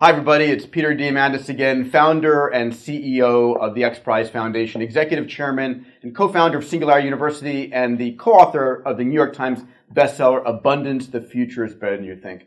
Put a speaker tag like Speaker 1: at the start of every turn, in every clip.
Speaker 1: Hi everybody, it's Peter Diamandis again, founder and CEO of the X Prize Foundation, executive chairman and co-founder of Singularity University, and the co-author of the New York Times bestseller, Abundance, The Future is Better Than You Think.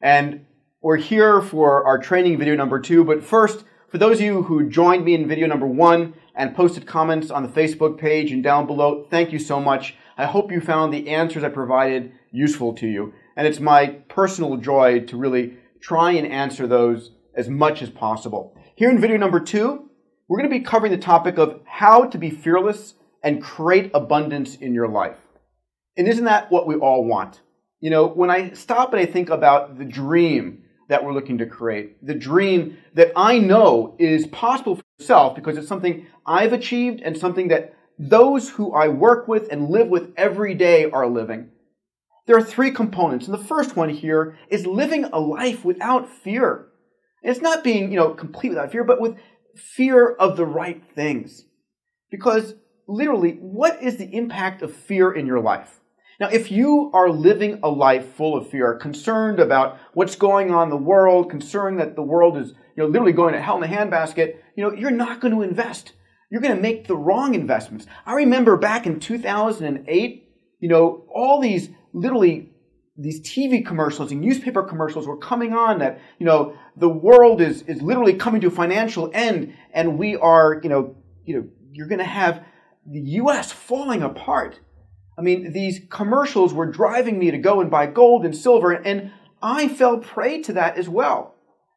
Speaker 1: And we're here for our training video number 2, but first, for those of you who joined me in video number 1 and posted comments on the Facebook page and down below, thank you so much. I hope you found the answers I provided useful to you. And it's my personal joy to really try and answer those as much as possible. Here in video number 2, we're going to be covering the topic of how to be fearless and create abundance in your life. And isn't that what we all want? You know, when I stop and I think about the dream that we're looking to create, the dream that I know is possible for yourself because it's something I've achieved and something that those who I work with and live with every day are living. There are 3 components, and the first one here is living a life without fear. And it's not being, complete without fear, but with fear of the right things. Because literally, what is the impact of fear in your life? Now, if you are living a life full of fear, concerned about what's going on in the world, concerned that the world is, literally going to hell in a handbasket, you're not going to invest. You're going to make the wrong investments. I remember back in 2008, all these these TV commercials and newspaper commercials were coming on that, the world is literally coming to a financial end, and we are, you're going to have the U.S. falling apart. I mean, these commercials were driving me to go and buy gold and silver, and I fell prey to that as well,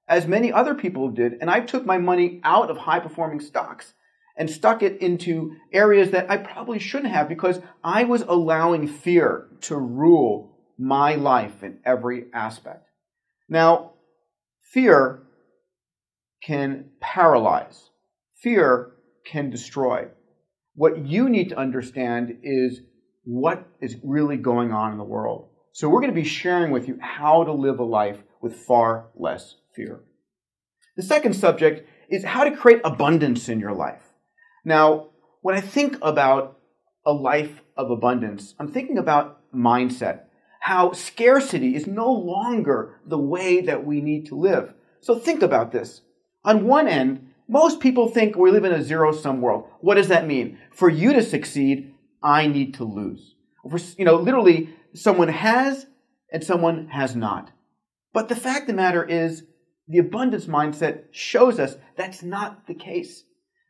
Speaker 1: as many other people did. And I took my money out of high-performing stocks and stuck it into areas that I probably shouldn't have because I was allowing fear to rule my life in every aspect. Now, fear can paralyze. Fear can destroy. What you need to understand is what is really going on in the world. So we're going to be sharing with you how to live a life with far less fear. The second subject is how to create abundance in your life. Now, when I think about a life of abundance, I'm thinking about mindset, how scarcity is no longer the way that we need to live. So think about this. On one end, most people think we live in a zero-sum world. What does that mean? For you to succeed, I need to lose. Literally, someone has and someone has not. But the fact of the matter is, the abundance mindset shows us that's not the case.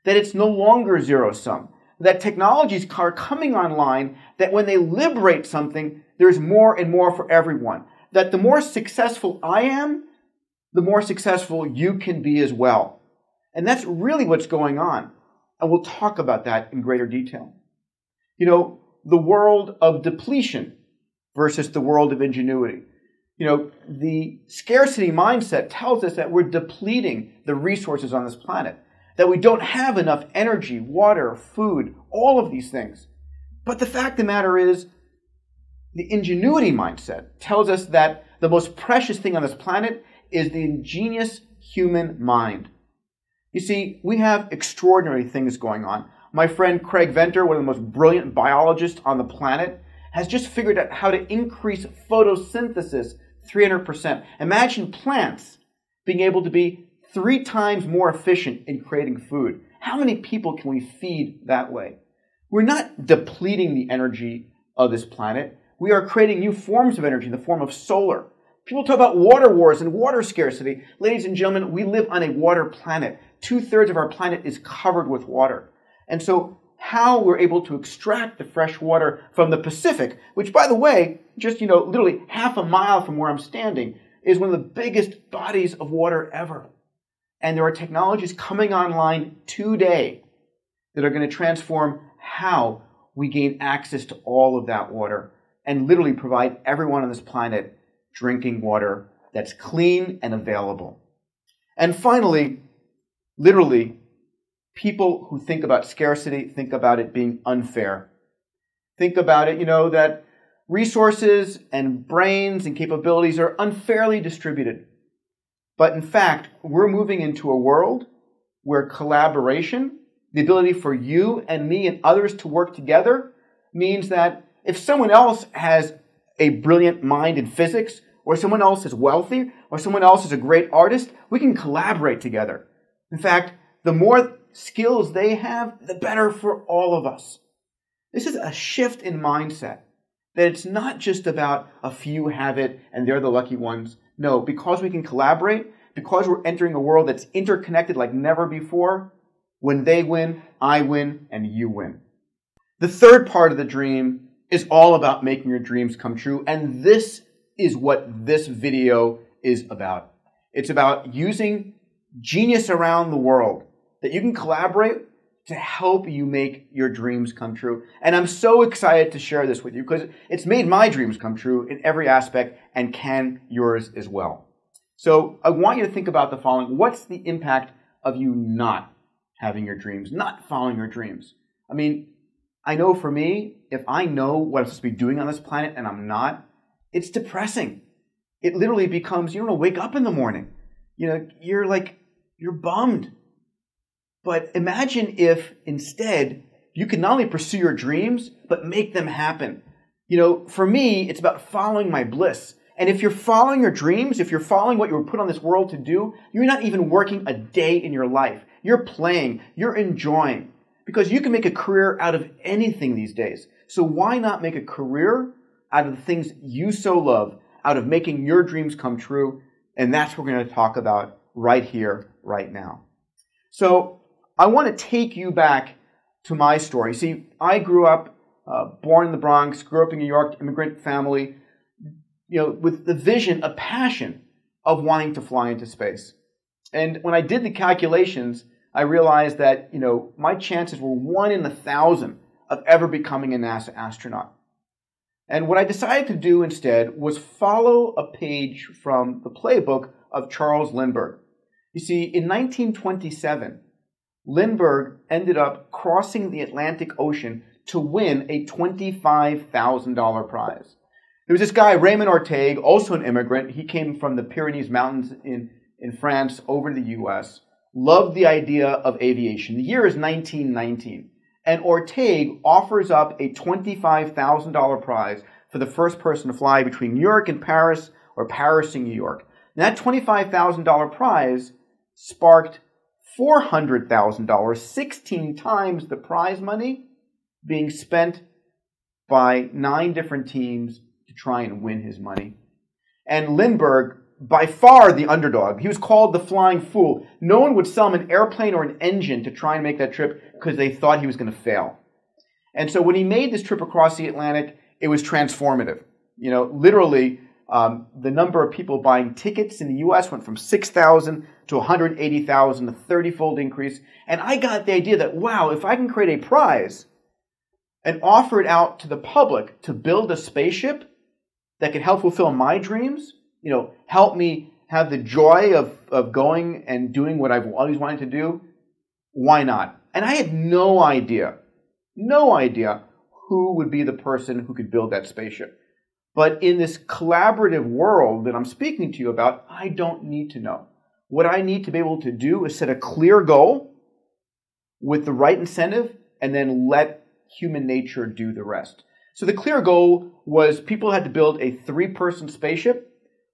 Speaker 1: That it's no longer zero-sum, that technologies are coming online, that when they liberate something, there's more and more for everyone. That the more successful I am, the more successful you can be as well. And that's really what's going on. And we'll talk about that in greater detail. The world of depletion versus the world of ingenuity. The scarcity mindset tells us that we're depleting the resources on this planet. That we don't have enough energy, water, food, all of these things. But the fact of the matter is, the ingenuity mindset tells us that the most precious thing on this planet is the ingenious human mind. You see, we have extraordinary things going on. My friend Craig Venter, one of the most brilliant biologists on the planet, has just figured out how to increase photosynthesis 300%. Imagine plants being able to be 3 times more efficient in creating food. How many people can we feed that way? We're not depleting the energy of this planet. We are creating new forms of energy in the form of solar. People talk about water wars and water scarcity. Ladies and gentlemen, we live on a water planet. 2/3 of our planet is covered with water. And so how we're able to extract the fresh water from the Pacific, which, by the way, just, literally half a mile from where I'm standing, is one of the biggest bodies of water ever. And there are technologies coming online today that are going to transform how we gain access to all of that water and literally provide everyone on this planet drinking water that's clean and available. And finally, literally, people who think about scarcity think about it being unfair. Think about it, that resources and brains and capabilities are unfairly distributed. But in fact, we're moving into a world where collaboration, the ability for you and me and others to work together, means that if someone else has a brilliant mind in physics or someone else is wealthy, or someone else is a great artist, we can collaborate together. In fact, the more skills they have, the better for all of us. This is a shift in mindset, that it's not just about a few have it and they're the lucky ones. No, because we can collaborate, because we're entering a world that's interconnected like never before, when they win, I win, and you win. The third part of the dream is all about making your dreams come true, and this is what this video is about. It's about using genius around the world, that you can collaborate to help you make your dreams come true. And I'm so excited to share this with you because it's made my dreams come true in every aspect and can yours as well. So I want you to think about the following. What's the impact of you not having your dreams, not following your dreams? I mean, I know for me, if I know what I'm supposed to be doing on this planet and I'm not, it's depressing. It literally becomes, you don't want to wake up in the morning. You're bummed. But imagine if instead you could not only pursue your dreams, but make them happen. For me, it's about following my bliss. And if you're following your dreams, if you're following what you were put on this world to do, you're not even working a day in your life. You're playing, you're enjoying. Because you can make a career out of anything these days. So why not make a career out of the things you so love, out of making your dreams come true? And that's what we're going to talk about right here, right now. So I want to take you back to my story. See, I grew up, born in the Bronx, grew up in New York, immigrant family, with the vision, a passion of wanting to fly into space. And when I did the calculations, I realized that, my chances were 1 in 1,000 of ever becoming a NASA astronaut. And what I decided to do instead was follow a page from the playbook of Charles Lindbergh. You see, in 1927, Lindbergh ended up crossing the Atlantic Ocean to win a $25,000 prize. There was this guy, Raymond Orteig, also an immigrant. He came from the Pyrenees Mountains in France over to the U.S., loved the idea of aviation. The year is 1919, and Orteig offers up a $25,000 prize for the first person to fly between New York and Paris, or Paris and New York. And that $25,000 prize sparked $400,000, 16 times the prize money, being spent by 9 different teams to try and win his money. And Lindbergh, by far the underdog, he was called the Flying Fool. No one would sell him an airplane or an engine to try and make that trip because they thought he was going to fail. And so when he made this trip across the Atlantic, it was transformative. Literally, the number of people buying tickets in the U.S. went from 6,000 to 180,000, a 30-fold increase. And I got the idea that, wow, if I can create a prize and offer it out to the public to build a spaceship that could help fulfill my dreams, help me have the joy of going and doing what I've always wanted to do, why not? And I had no idea who would be the person who could build that spaceship. But in this collaborative world that I'm speaking to you about, I don't need to know. What I need to be able to do is set a clear goal with the right incentive and then let human nature do the rest. So the clear goal was people had to build a 3-person spaceship,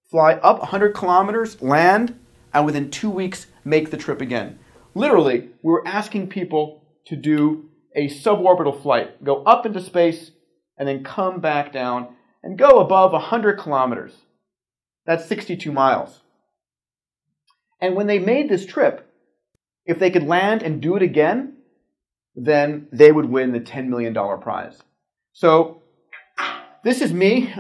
Speaker 1: fly up 100 kilometers, land, and within 2 weeks make the trip again. Literally, we were asking people to do a suborbital flight, go up into space, and then come back down and go above 100 kilometers. That's 62 miles. And when they made this trip, if they could land and do it again, then they would win the $10 million prize. So this is me.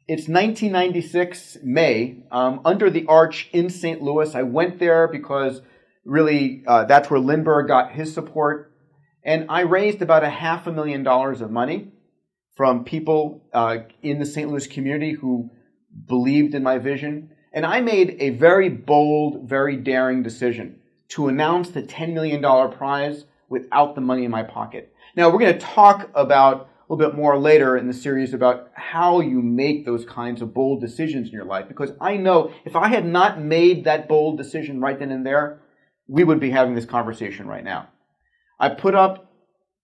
Speaker 1: It's 1996, May, under the arch in St. Louis. I went there because really that's where Lindbergh got his support. And I raised about $500,000 of money from people in the St. Louis community who believed in my vision. And I made a very bold, very daring decision to announce the $10 million prize without the money in my pocket. Now, we're going to talk about a little bit more later in the series about how you make those kinds of bold decisions in your life. Because I know if I had not made that bold decision right then and there, we would be having this conversation right now. I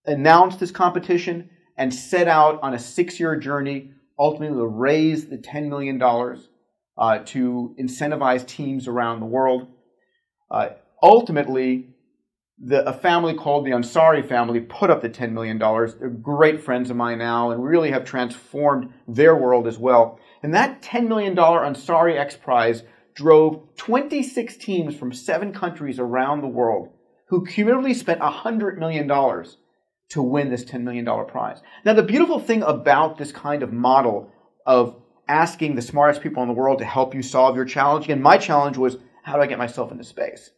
Speaker 1: announced this competition, and set out on a 6-year journey ultimately to raise the $10 million to incentivize teams around the world. Ultimately, a family called the Ansari family put up the $10 million. They're great friends of mine now and really have transformed their world as well. And that $10 million Ansari X Prize drove 26 teams from 7 countries around the world who cumulatively spent $100 million to win this $10 million prize. Now, the beautiful thing about this kind of model of asking the smartest people in the world to help you solve your challenge, again, my challenge was, how do I get myself into space?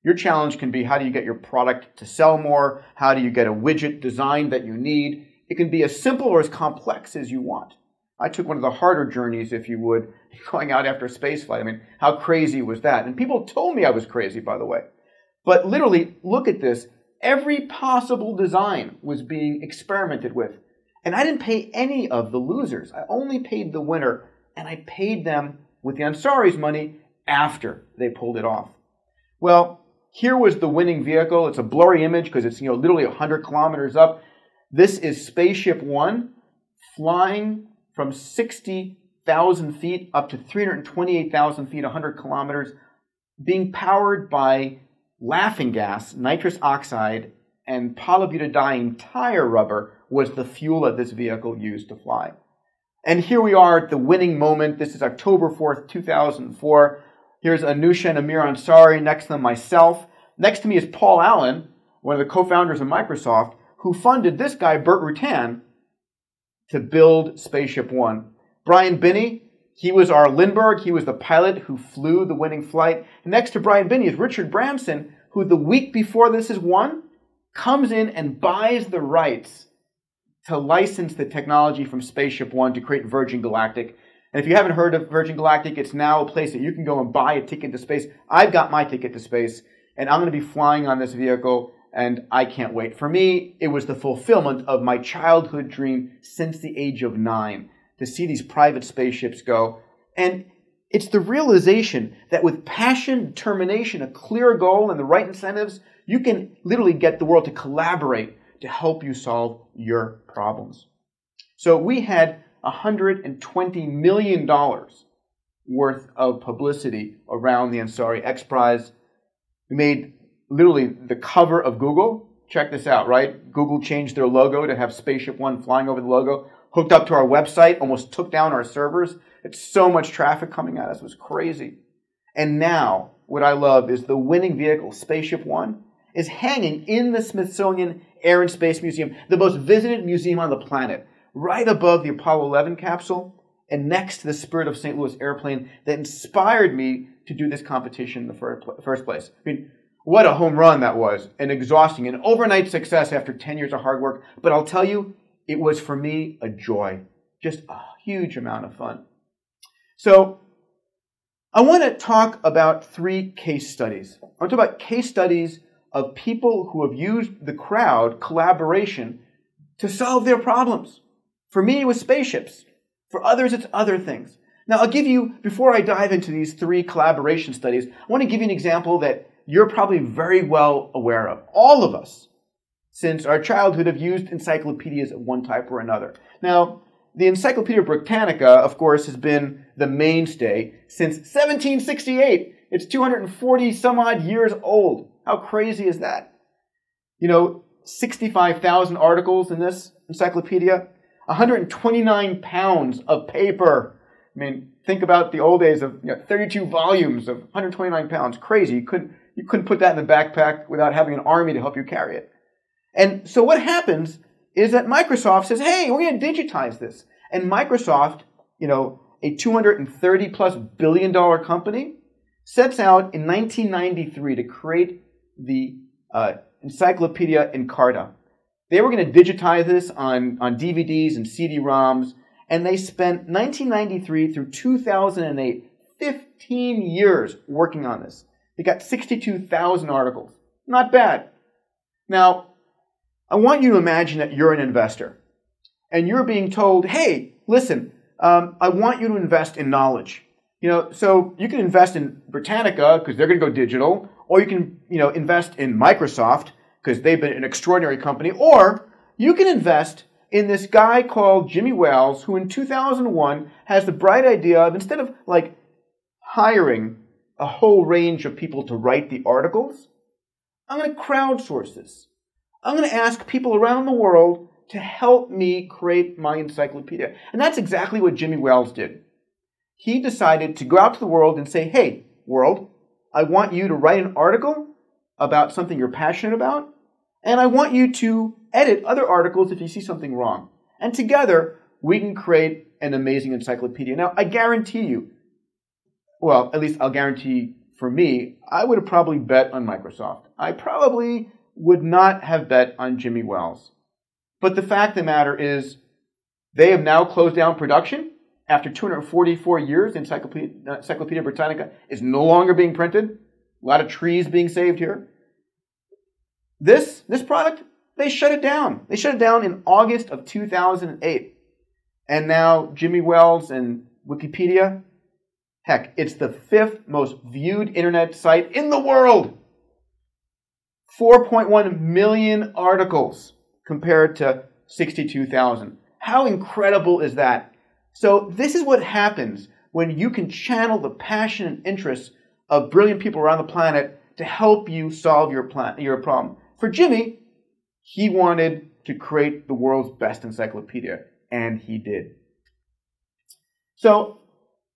Speaker 1: Your challenge can be, how do you get your product to sell more? How do you get a widget designed that you need? It can be as simple or as complex as you want. I took one of the harder journeys, if you would, going out after a space flight. I mean, how crazy was that? And people told me I was crazy, by the way. But literally, look at this. Every possible design was being experimented with. And I didn't pay any of the losers. I only paid the winner. And I paid them with the Ansari's money after they pulled it off. Well, here was the winning vehicle. It's a blurry image because it's literally 100 kilometers up. This is Spaceship One, flying from 60,000 feet up to 328,000 feet, 100 kilometers, being powered by laughing gas, nitrous oxide, and polybutadiene tire rubber was the fuel that this vehicle used to fly. And here we are at the winning moment. This is October 4th, 2004. Here's Anusha and Amir Ansari, next to them myself. Next to me is Paul Allen, one of the co-founders of Microsoft, who funded this guy, Burt Rutan, to build Spaceship One. Brian Binney, he was our Lindbergh. He was the pilot who flew the winning flight. And next to Brian Binney is Richard Branson, who the week before this is won, comes in and buys the rights to license the technology from Spaceship One to create Virgin Galactic. And if you haven't heard of Virgin Galactic, it's now a place that you can go and buy a ticket to space. I've got my ticket to space, and I'm going to be flying on this vehicle, and I can't wait. For me, it was the fulfillment of my childhood dream since the age of 9, to see these private spaceships go. And it's the realization that with passion, determination, a clear goal, and the right incentives, you can literally get the world to collaborate to help you solve your problems. So we had $120 million worth of publicity around the Ansari X Prize. We made literally the cover of Google. Check this out, right? Google changed their logo to have Spaceship One flying over the logo. Hooked up to our website, almost took down our servers. It's so much traffic coming at us. It was crazy. And now, what I love is the winning vehicle, Spaceship One, is hanging in the Smithsonian Air and Space Museum, the most visited museum on the planet, right above the Apollo 11 capsule and next to the Spirit of St. Louis airplane that inspired me to do this competition in the first place. I mean, what a home run that was, and exhausting, an overnight success after 10 years of hard work. But I'll tell you, it was for me a joy, just a huge amount of fun. So I want to talk about 3 case studies. I want to talk about case studies of people who have used the crowd collaboration to solve their problems. For me, it was spaceships. For others, it's other things. Now, I'll give you, before I dive into these 3 collaboration studies, I want to give you an example that you're probably very well aware of. All of us, since our childhood, have used encyclopedias of one type or another. Now, the Encyclopedia Britannica, of course, has been the mainstay since 1768. It's 240 some odd years old. How crazy is that? 65,000 articles in this encyclopedia, 129 pounds of paper. I mean, think about the old days of 32 volumes of 129 pounds. Crazy. You couldn't put that in the backpack without having an army to help you carry it. And so what happens is that Microsoft says, hey, we're going to digitize this. And Microsoft, a $230+ billion company, sets out in 1993 to create the Encyclopedia Encarta. They were going to digitize this on DVDs and CD-ROMs, and they spent 1993 through 2008, 15 years working on this. They got 62,000 articles. Not bad. Now, I want you to imagine that you're an investor, and you're being told, hey, listen, I want you to invest in knowledge. So you can invest in Britannica because they're going to go digital, or you can, invest in Microsoft because they've been an extraordinary company, or you can invest in this guy called Jimmy Wales, who in 2001 has the bright idea of, instead of like hiring a whole range of people to write the articles, I'm going to crowdsource this. I'm going to ask people around the world to help me create my encyclopedia. And that's exactly what Jimmy Wales did. He decided to go out to the world and say, hey, world, I want you to write an article about something you're passionate about, and I want you to edit other articles if you see something wrong. And together, we can create an amazing encyclopedia. Now, I guarantee you, well, at least I'll guarantee for me, I would have probably bet on Microsoft. I probably would not have bet on Jimmy Wales. But the fact of the matter is, they have now closed down production. After 244 years, the Encyclopedia Britannica is no longer being printed. A lot of trees being saved here. This product, they shut it down. They shut it down in August of 2008. And now Jimmy Wales and Wikipedia, heck, it's the 5th most viewed internet site in the world. 4.1 million articles compared to 62,000. How incredible is that? So this is what happens when you can channel the passion and interests of brilliant people around the planet to help you solve your problem. For Jimmy, he wanted to create the world's best encyclopedia, and he did. So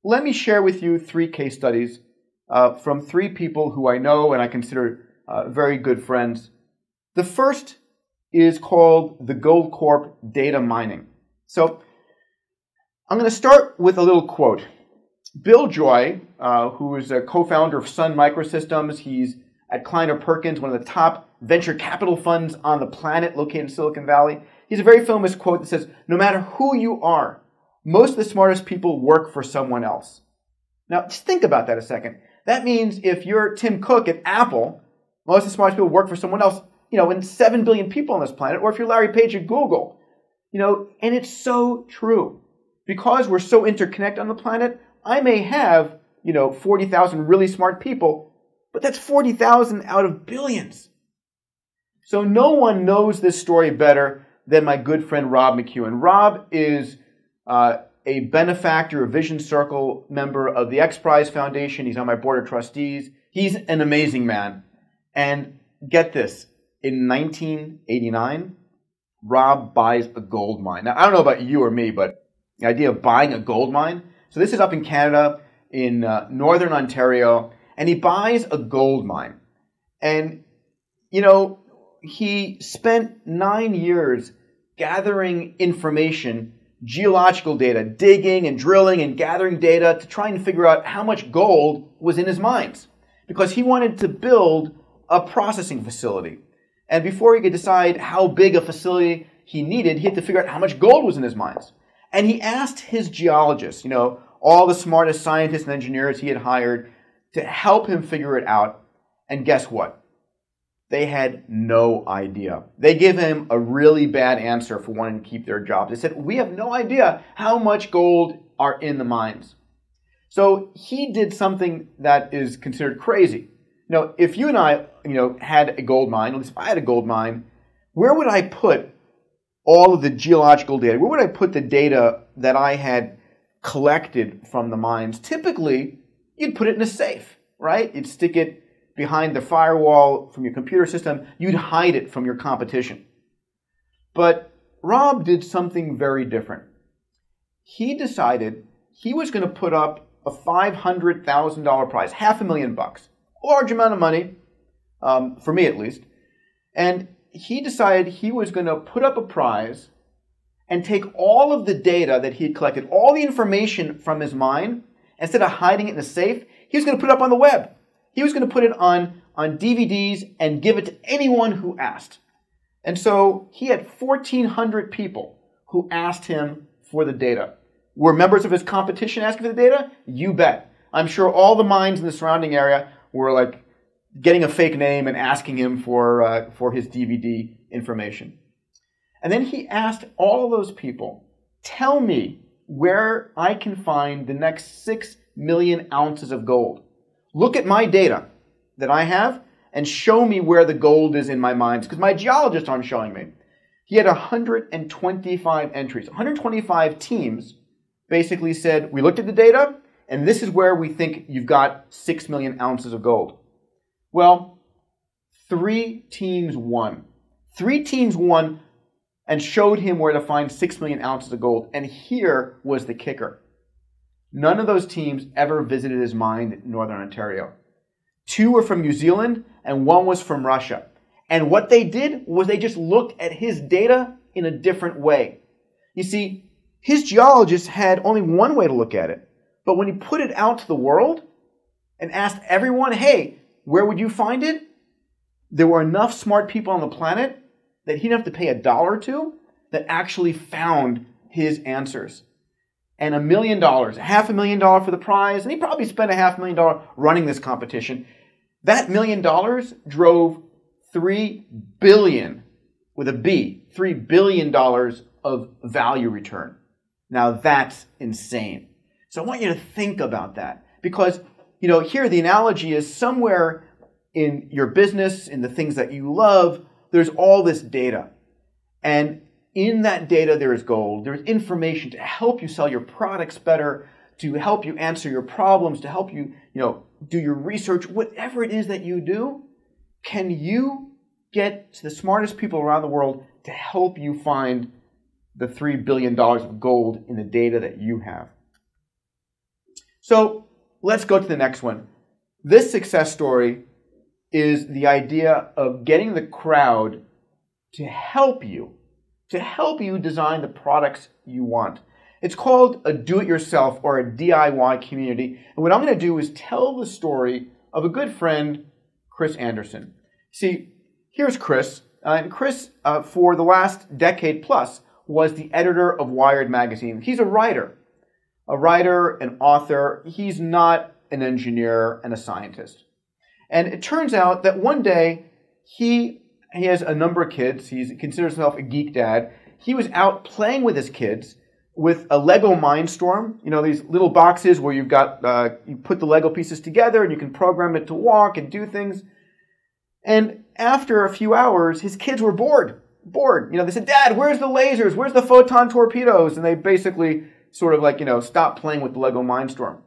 Speaker 1: let me share with you 3 case studies from 3 people who I know and I consider very good friends. The first is called the Goldcorp data mining. So I'm going to start with a little quote. Bill Joy, who is a co-founder of Sun Microsystems, he's at Kleiner Perkins, one of the top venture capital funds on the planet located in Silicon Valley. He has a very famous quote that says, no matter who you are, most of the smartest people work for someone else. Now, just think about that a second. That means if you're Tim Cook at Apple, most of the smartest people work for someone else, and 7 billion people on this planet, or if you're Larry Page at Google, and it's so true. Because we're so interconnected on the planet, I may have, 40,000 really smart people, but that's 40,000 out of billions. So no one knows this story better than my good friend Rob McEwen. Rob is a benefactor, a Vision Circle member of the X Prize Foundation. He's on my board of trustees. He's an amazing man. And get this, in 1989, Rob buys a gold mine. Now, I don't know about you or me, but the idea of buying a gold mine. So this is up in Canada, in northern Ontario, and he buys a gold mine. And, he spent 9 years gathering information, geological data, digging and drilling and gathering data to try and figure out how much gold was in his mines. Because he wanted to build a processing facility. And before he could decide how big a facility he needed, he had to figure out how much gold was in his mines. And he asked his geologists, all the smartest scientists and engineers he had hired to help him figure it out. And guess what? They had no idea. They gave him a really bad answer for wanting to keep their jobs. They said, we have no idea how much gold are in the mines. So he did something that is considered crazy. If you and I, had a gold mine, at least if I had a gold mine, where would I put all of the geological data? Where would I put the data that I had collected from the mines? Typically, you'd put it in a safe, right? You'd stick it behind the firewall from your computer system. You'd hide it from your competition. But Rob did something very different. He decided he was going to put up a $500,000 prize, $500,000, a large amount of money, for me at least. And he decided he was going to put up a prize and take all of the data that he had collected, all the information from his mine, instead of hiding it in a safe, he was going to put it up on the web. He was going to put it on DVDs and give it to anyone who asked. And so he had 1,400 people who asked him for the data. Were members of his competition asking for the data? You bet. I'm sure all the mines in the surrounding area were like getting a fake name and asking him for his DVD information. And then he asked all of those people, tell me where I can find the next 6 million ounces of gold. Look at my data that I have and show me where the gold is in my mines, because my geologists aren't showing me. He had 125 entries. 125 teams basically said, we looked at the data, and this is where we think you've got 6 million ounces of gold. Well, 3 teams won. 3 teams won and showed him where to find 6 million ounces of gold. And here was the kicker. None of those teams ever visited his mine in Northern Ontario. 2 were from New Zealand, and 1 was from Russia. And what they did was they just looked at his data in a different way. You see, his geologists had only one way to look at it. But when he put it out to the world and asked everyone, hey, where would you find it? There were enough smart people on the planet that he didn't have to pay $1 to that actually found his answers. And $1 million, $500,000 for the prize, and he probably spent $500,000 running this competition. That $1 million drove $3 billion, with a B, $3 billion of value return. Now that's insane. So I want you to think about that because, here the analogy is somewhere in your business, in the things that you love, there's all this data. And in that data, there is gold. There's information to help you sell your products better, to help you answer your problems, to help you, do your research, whatever it is that you do. Can you get to the smartest people around the world to help you find the $3 billion of gold in the data that you have? So let's go to the next one. This success story is the idea of getting the crowd to help you design the products you want. It's called a do-it-yourself or a DIY community. And what I'm going to do is tell the story of a good friend, Chris Anderson. See, here's Chris. And Chris, for the last decade plus, was the editor of Wired magazine. He's a writer, an author. He's not an engineer and a scientist. And it turns out that one day he has a number of kids. He considers himself a geek dad. He was out playing with his kids with a Lego Mindstorm. These little boxes where you've got you put the Lego pieces together and you can program it to walk and do things. And after a few hours, his kids were bored. They said, "Dad, where's the lasers? Where's the photon torpedoes?" And they basically sort of stopped playing with the Lego Mindstorm.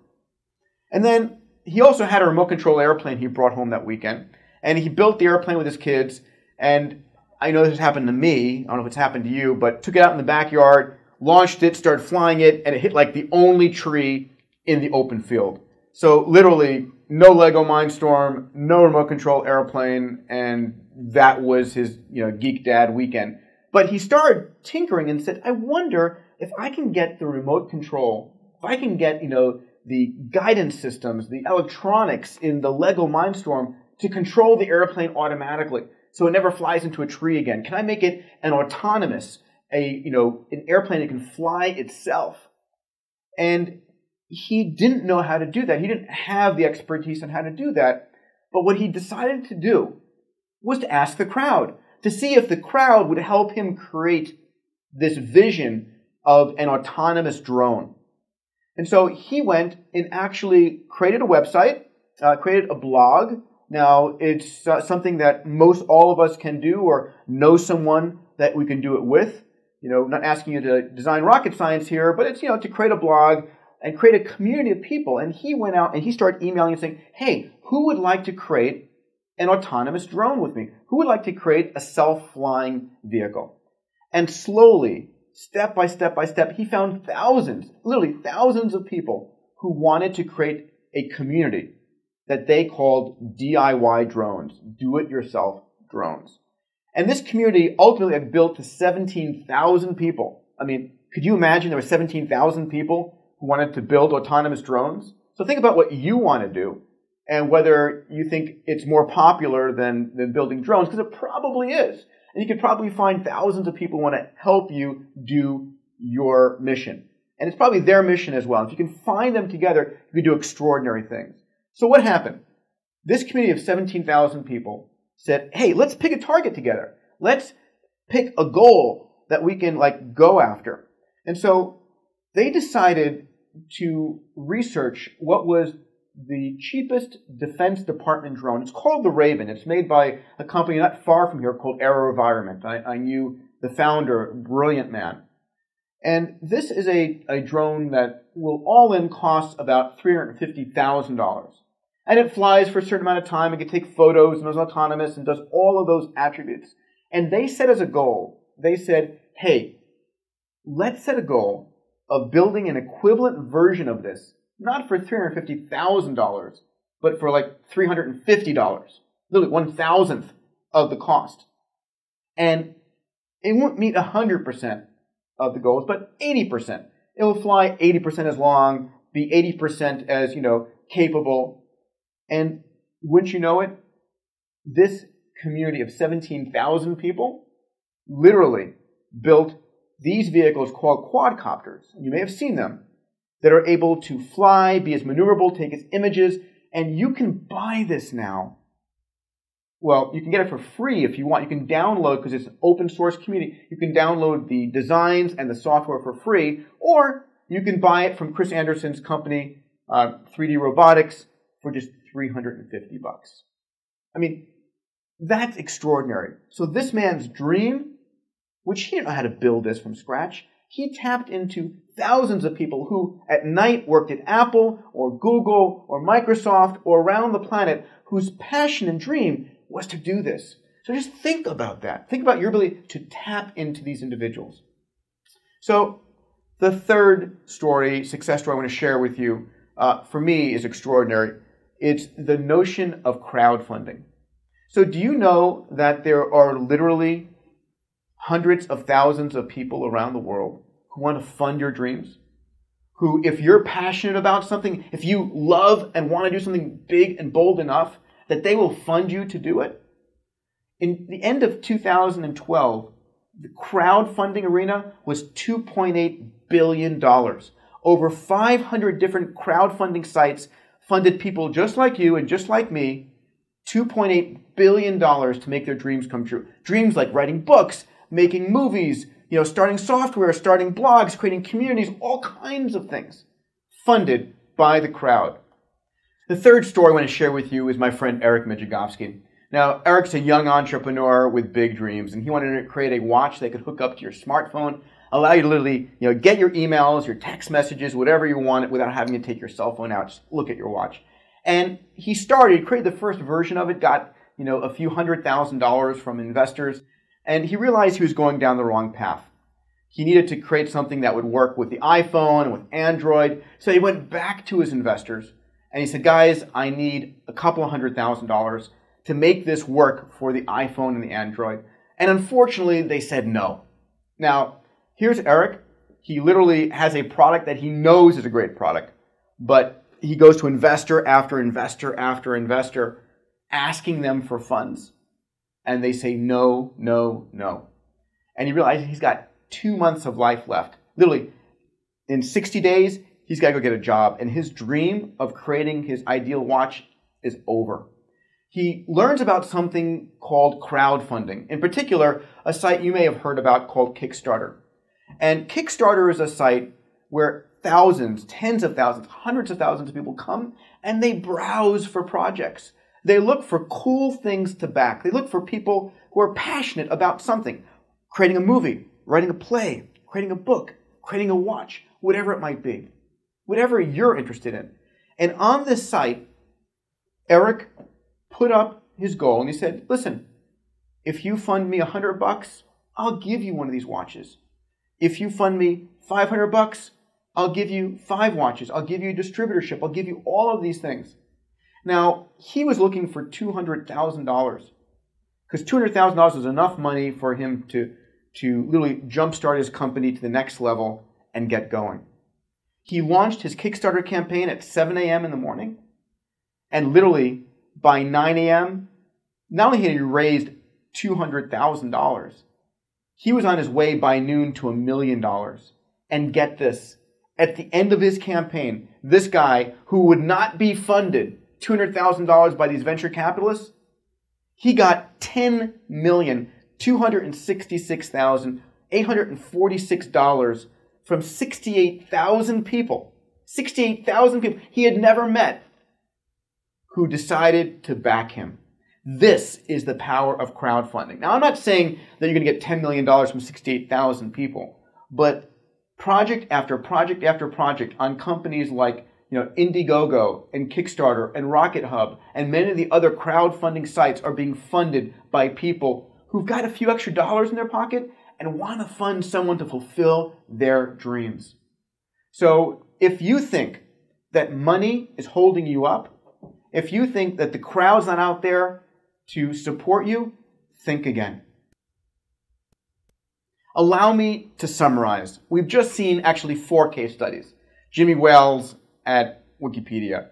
Speaker 1: And then he also had a remote control airplane he brought home that weekend. And he built the airplane with his kids. And I know this has happened to me. I don't know if it's happened to you, but took it out in the backyard, launched it, started flying it, and it hit like the only tree in the open field. So literally no Lego Mindstorm, no remote control airplane, and that was his geek dad weekend. But he started tinkering and said, I wonder if I can get the remote control, if I can get the guidance systems, the electronics in the Lego Mindstorm to control the airplane automatically so it never flies into a tree again. Can I make it an autonomous, an airplane that can fly itself? And he didn't know how to do that. He didn't have the expertise on how to do that. But what he decided to do was to ask the crowd, to see if the crowd would help him create this vision of an autonomous drone. And so he went and actually created a website, created a blog. Now, it's something that most all of us can do or know someone that we can do it with. Not asking you to design rocket science here, but it's, to create a blog and create a community of people. And he went out and he started emailing and saying, hey, who would like to create an autonomous drone with me? Who would like to create a self-flying vehicle? And slowly, step by step by step, he found thousands, literally thousands of people who wanted to create a community that they called DIY drones, do-it-yourself drones. And this community ultimately had built to 17,000 people. I mean, could you imagine there were 17,000 people who wanted to build autonomous drones? So think about what you want to do and whether you think it's more popular than building drones, because it probably is. And you could probably find thousands of people who want to help you do your mission. And it's probably their mission as well. If you can find them together, you can do extraordinary things. So what happened? This community of 17,000 people said, hey, let's pick a target together. Let's pick a goal that we can go after. And so they decided to research what was the cheapest Defense Department drone. It's called the Raven. It's made by a company not far from here called AeroVironment. I knew the founder, brilliant man. And this is a drone that will all in cost about $350,000. And it flies for a certain amount of time. It can take photos and is autonomous and does all of those attributes. And they set as a goal, they said, hey, let's set a goal of building an equivalent version of this, not for $350,000, but for like $350, literally 1,000th of the cost. And it won't meet 100% of the goals, but 80%. It will fly 80% as long, be 80% as, capable. And wouldn't you know it, this community of 17,000 people literally built these vehicles called quadcopters. You may have seen them, that are able to fly, be as maneuverable, take its images, and you can buy this now. Well, you can get it for free if you want. You can download, because it's an open source community, you can download the designs and the software for free, or you can buy it from Chris Anderson's company, 3D Robotics, for just $350. I mean, that's extraordinary. So this man's dream, which he didn't know how to build this from scratch, he tapped into thousands of people who at night worked at Apple or Google or Microsoft or around the planet whose passion and dream was to do this. So just think about that. Think about your ability to tap into these individuals. So the third story, success story I want to share with you, for me is extraordinary. It's the notion of crowdfunding. So do you know that there are literally hundreds of thousands of people around the world who want to fund your dreams? Who, if you're passionate about something, if you love and want to do something big and bold enough, that they will fund you to do it? In the end of 2012, the crowdfunding arena was $2.8 billion. Over 500 different crowdfunding sites funded people just like you and just like me $2.8 billion to make their dreams come true. Dreams like writing books, making movies, starting software, starting blogs, creating communities, all kinds of things funded by the crowd. The third story I want to share with you is my friend Eric Mijigovsky. Now, Eric's a young entrepreneur with big dreams, and he wanted to create a watch that could hook up to your smartphone, allow you to literally get your emails, your text messages, whatever you want without having to take your cell phone out. Just look at your watch. And he created the first version of it, got a few $100,000 from investors, and he realized he was going down the wrong path. He needed to create something that would work with the iPhone and with Android, so he went back to his investors and he said, guys, I need a couple of $100,000 to make this work for the iPhone and the Android. And unfortunately, they said no. Now, here's Eric. He literally has a product that he knows is a great product, but he goes to investor after investor after investor, asking them for funds. And they say no, no, no. And he realizes he's got 2 months of life left. Literally, in 60 days, he's got to go get a job. And his dream of creating his ideal watch is over. He learns about something called crowdfunding. In particular, a site you may have heard about called Kickstarter. And Kickstarter is a site where thousands, tens of thousands, hundreds of thousands of people come and they browse for projects. They look for cool things to back. They look for people who are passionate about something. Creating a movie, writing a play, creating a book, creating a watch, whatever it might be. Whatever you're interested in. And on this site, Eric put up his goal and he said, listen, if you fund me $100, I'll give you one of these watches. If you fund me $500, I'll give you 5 watches. I'll give you a distributorship. I'll give you all of these things. Now, he was looking for $200,000 because $200,000 was enough money for him to literally jumpstart his company to the next level and get going. He launched his Kickstarter campaign at 7 a.m. in the morning, and literally by 9 a.m., not only had he raised $200,000, he was on his way by noon to $1 million. And get this, at the end of his campaign, this guy who would not be funded $200,000 by these venture capitalists, he got $10,266,846 from 68,000 people. 68,000 people he had never met who decided to back him. This is the power of crowdfunding. Now, I'm not saying that you're going to get $10 million from 68,000 people, but project after project after project on companies like Indiegogo and Kickstarter and Rocket Hub and many of the other crowdfunding sites are being funded by people who've got a few extra dollars in their pocket and want to fund someone to fulfill their dreams. So if you think that money is holding you up, if you think that the crowd's not out there to support you, think again. Allow me to summarize. We've just seen actually 4 case studies. Jimmy Wales at Wikipedia,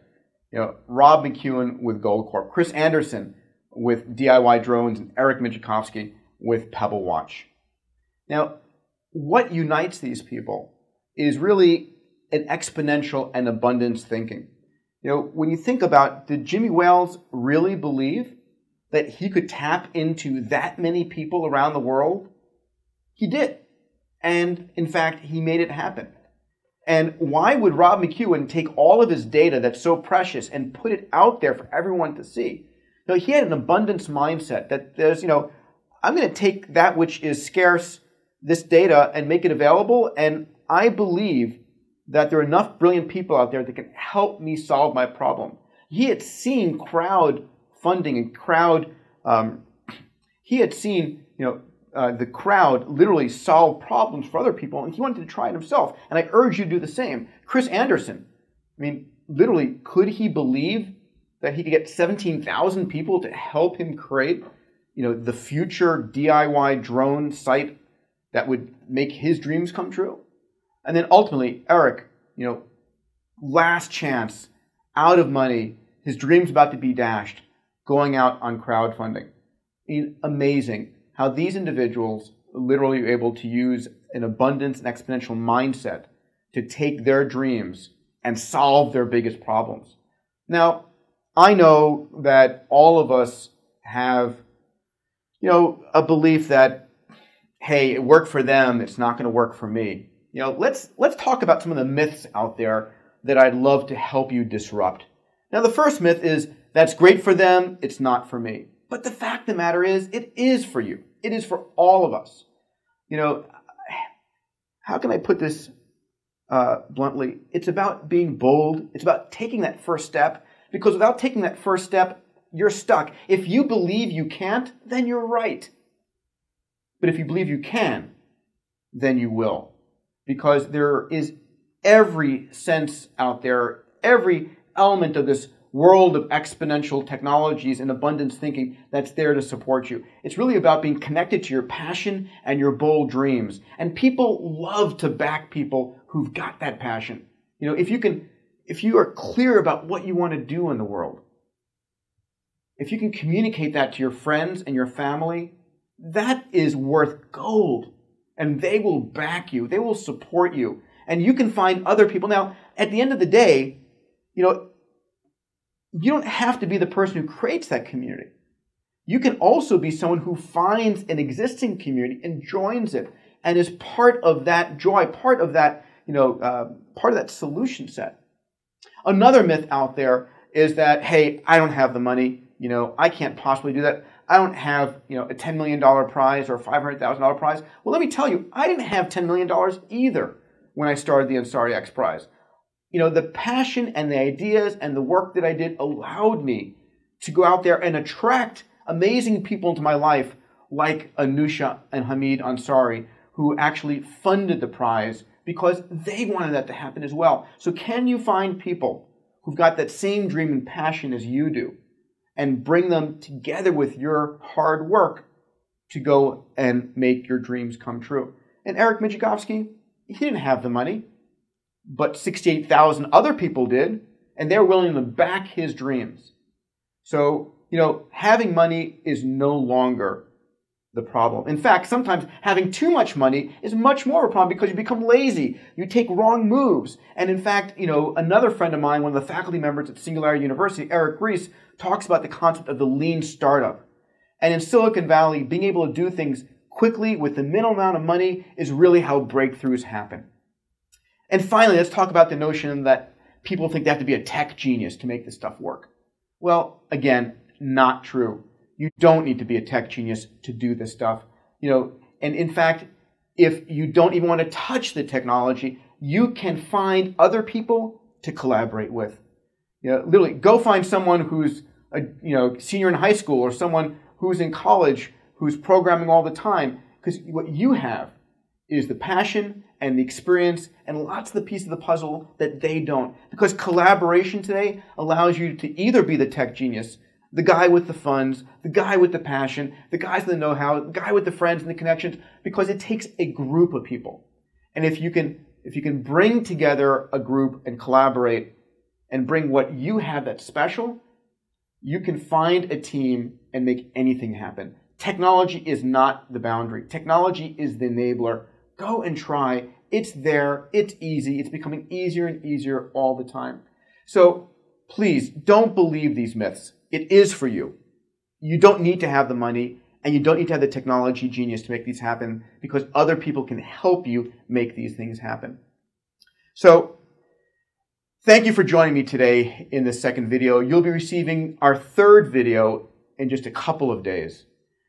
Speaker 1: Rob McEwen with Goldcorp, Chris Anderson with DIY Drones, and Eric Mijikovsky with Pebble Watch. Now, what unites these people is really an exponential and abundance thinking. When you think about, did Jimmy Wales really believe that he could tap into that many people around the world? He did. And in fact, he made it happen. And why would Rob McEwen take all of his data that's so precious and put it out there for everyone to see? He had an abundance mindset that there's, I'm going to take that which is scarce, this data, and make it available. And I believe that there are enough brilliant people out there that can help me solve my problem. He had seen crowd funding and he had seen, the crowd literally solve problems for other people, and he wanted to try it himself. And I urge you to do the same. Chris Anderson, literally, could he believe that he could get 17,000 people to help him create, the future DIY drone site that would make his dreams come true? And then ultimately, Eric, last chance, out of money, his dream's about to be dashed, going out on crowdfunding. Amazing how these individuals literally are able to use an abundance and exponential mindset to take their dreams and solve their biggest problems. Now, I know that all of us have, a belief that, hey, it worked for them, it's not going to work for me. Let's talk about some of the myths out there that I'd love to help you disrupt. Now, the first myth is, that's great for them, it's not for me. But the fact of the matter is, it is for you. It is for all of us. How can I put this bluntly? It's about being bold. It's about taking that first step, because without taking that first step, you're stuck. If you believe you can't, then you're right. But if you believe you can, then you will. Because there is every sense out there, every element of this world of exponential technologies and abundance thinking that's there to support you. It's really about being connected to your passion and your bold dreams. And people love to back people who've got that passion. If you are clear about what you want to do in the world, if you can communicate that to your friends and your family, that is worth gold. And they will back you. They will support you. And you can find other people. Now, at the end of the day, you don't have to be the person who creates that community. You can also be someone who finds an existing community and joins it and is part of that joy, part of that, part of that solution set. Another myth out there is that, hey, I don't have the money. I can't possibly do that. I don't have, a $10 million prize or a $500,000 prize. Well, let me tell you, I didn't have $10 million either when I started the Ansari X Prize. The passion and the ideas and the work that I did allowed me to go out there and attract amazing people into my life, like Anusha and Hamid Ansari, who actually funded the prize because they wanted that to happen as well. So can you find people who've got that same dream and passion as you do and bring them together with your hard work to go and make your dreams come true? And Eric Mijikovsky, he didn't have the money, but 68,000 other people did, and they're willing to back his dreams. So, having money is no longer the problem. In fact, sometimes having too much money is much more of a problem because you become lazy. You take wrong moves. And in fact, another friend of mine, one of the faculty members at Singularity University, Eric Ries, talks about the concept of the lean startup. And in Silicon Valley, being able to do things quickly with the minimal amount of money is really how breakthroughs happen. And finally, let's talk about the notion that people think they have to be a tech genius to make this stuff work. Well, again, not true. You don't need to be a tech genius to do this stuff. And in fact, if you don't even want to touch the technology, you can find other people to collaborate with. Literally, go find someone who's a senior in high school, or someone who's in college who's programming all the time, because what you have is the passion and the experience and lots of the pieces of the puzzle that they don't. Because collaboration today allows you to either be the tech genius, the guy with the funds, the guy with the passion, the guy with the know-how, the guy with the friends and the connections, because it takes a group of people. And if you can bring together a group and collaborate and bring what you have that's special, you can find a team and make anything happen. Technology is not the boundary. Technology is the enabler. Go and try. It's there. It's easy. It's becoming easier and easier all the time. So please don't believe these myths. It is for you. You don't need to have the money, and you don't need to have the technology genius to make these happen, because other people can help you make these things happen. So thank you for joining me today in this second video. You'll be receiving our third video in just a couple of days.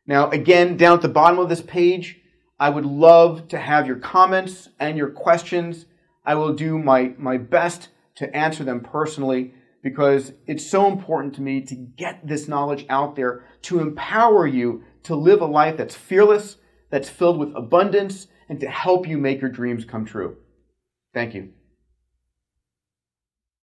Speaker 1: Now, again, down at the bottom of this page, I would love to have your comments and your questions. I will do my best to answer them personally, because it's so important to me to get this knowledge out there to empower you to live a life that's fearless, that's filled with abundance, and to help you make your dreams come true. Thank you.